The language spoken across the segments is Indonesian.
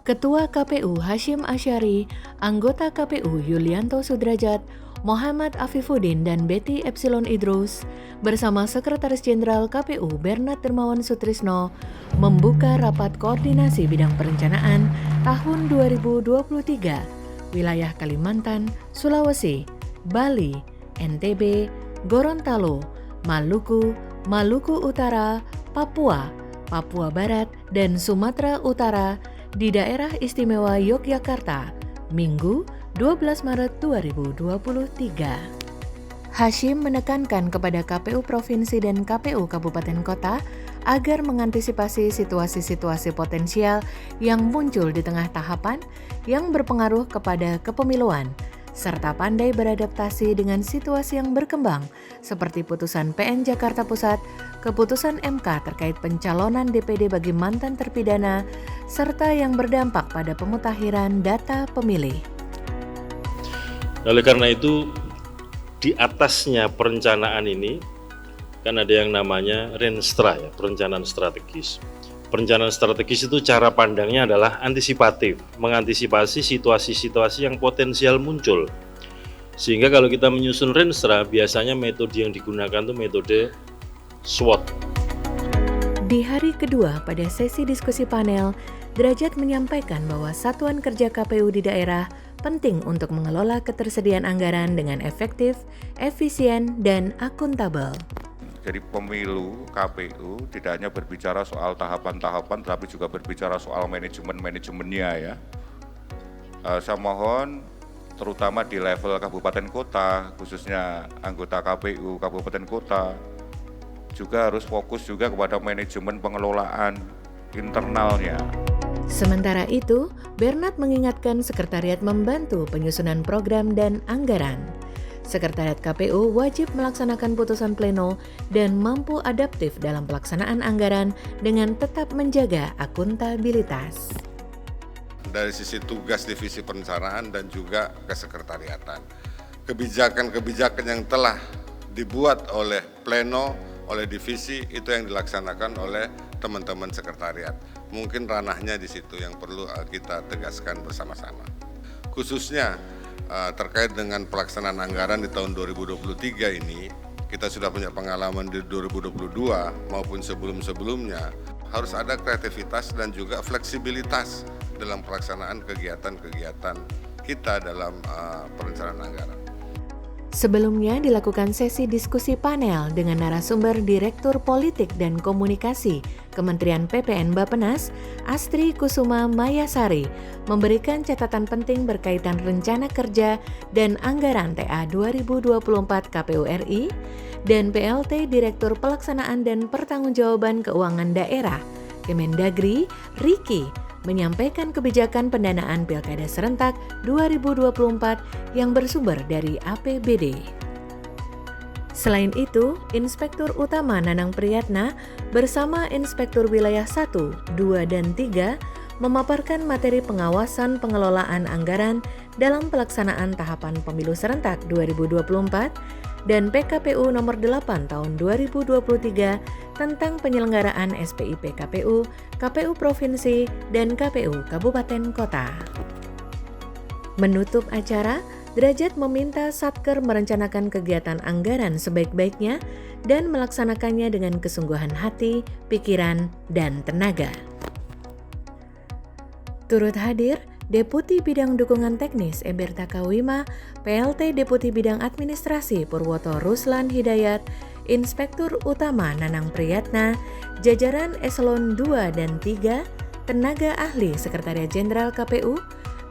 Ketua KPU Hasyim Asyari, anggota KPU Yulianto Sudrajat, Muhammad Afifuddin dan Betty Epsilon Idrus bersama Sekretaris Jenderal KPU Bernard Dermawan Sutrisno membuka rapat koordinasi bidang perencanaan tahun 2023 wilayah Kalimantan, Sulawesi, Bali, NTB, Gorontalo, Maluku, Maluku Utara, Papua, Papua Barat, dan Sumatera Utara di Daerah Istimewa Yogyakarta, Minggu 12 Maret 2023. Hasyim menekankan kepada KPU Provinsi dan KPU Kabupaten Kota agar mengantisipasi situasi-situasi potensial yang muncul di tengah tahapan yang berpengaruh kepada kepemiluan, serta pandai beradaptasi dengan situasi yang berkembang seperti putusan PN Jakarta Pusat, keputusan MK terkait pencalonan DPD bagi mantan terpidana, serta yang berdampak pada pemutahiran data pemilih. Oleh karena itu, di atasnya perencanaan ini kan ada yang namanya Renstra, ya, perencanaan strategis. Perencanaan strategis itu cara pandangnya adalah antisipatif, mengantisipasi situasi-situasi yang potensial muncul. Sehingga kalau kita menyusun Renstra, biasanya metode yang digunakan itu metode SWOT. Di hari kedua pada sesi diskusi panel, Derajat menyampaikan bahwa satuan kerja KPU di daerah penting untuk mengelola ketersediaan anggaran dengan efektif, efisien, dan akuntabel. Jadi pemilu KPU tidak hanya berbicara soal tahapan-tahapan, tapi juga berbicara soal manajemennya ya. Saya mohon terutama di level kabupaten kota, khususnya anggota KPU kabupaten kota, juga harus fokus juga kepada manajemen pengelolaan internalnya. Sementara itu, Bernard mengingatkan sekretariat membantu penyusunan program dan anggaran. Sekretariat KPU wajib melaksanakan putusan pleno dan mampu adaptif dalam pelaksanaan anggaran dengan tetap menjaga akuntabilitas. Dari sisi tugas divisi perencanaan dan juga kesekretariatan. Kebijakan-kebijakan yang telah dibuat oleh pleno, oleh divisi, itu yang dilaksanakan oleh teman-teman sekretariat. Mungkin ranahnya di situ yang perlu kita tegaskan bersama-sama. Khususnya terkait dengan pelaksanaan anggaran di tahun 2023 ini, kita sudah punya pengalaman di 2022 maupun sebelum-sebelumnya, harus ada kreativitas dan juga fleksibilitas dalam pelaksanaan kegiatan-kegiatan kita dalam perencanaan anggaran. Sebelumnya dilakukan sesi diskusi panel dengan narasumber Direktur Politik dan Komunikasi Kementerian PPN Bappenas, Astri Kusuma Mayasari, memberikan catatan penting berkaitan rencana kerja dan anggaran TA 2024 KPU RI dan PLT Direktur Pelaksanaan dan Pertanggungjawaban Keuangan Daerah Kemendagri, Riki, menyampaikan kebijakan pendanaan Pilkada Serentak 2024 yang bersumber dari APBD. Selain itu, Inspektur Utama Nanang Priyatna bersama Inspektur Wilayah 1, 2, dan 3 memaparkan materi pengawasan pengelolaan anggaran dalam pelaksanaan tahapan pemilu serentak 2024 dan PKPU nomor 8 tahun 2023 tentang penyelenggaraan SPIP KPU, KPU Provinsi, dan KPU Kabupaten Kota. Menutup acara, Derajat meminta Satker merencanakan kegiatan anggaran sebaik-baiknya dan melaksanakannya dengan kesungguhan hati, pikiran, dan tenaga. Turut hadir Deputi Bidang Dukungan Teknis Eberta Kawima, PLT Deputi Bidang Administrasi Purwoto Ruslan Hidayat, Inspektur Utama Nanang Priyatna, jajaran Eselon 2 dan 3, tenaga ahli Sekretariat Jenderal KPU,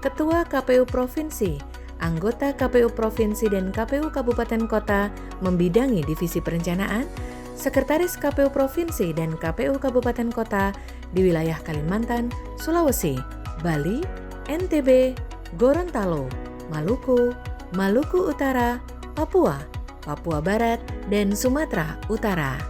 Ketua KPU Provinsi, anggota KPU Provinsi dan KPU Kabupaten Kota membidangi Divisi Perencanaan, Sekretaris KPU Provinsi dan KPU Kabupaten Kota di wilayah Kalimantan, Sulawesi, Bali, NTB, Gorontalo, Maluku, Maluku Utara, Papua, Papua Barat, dan Sumatera Utara.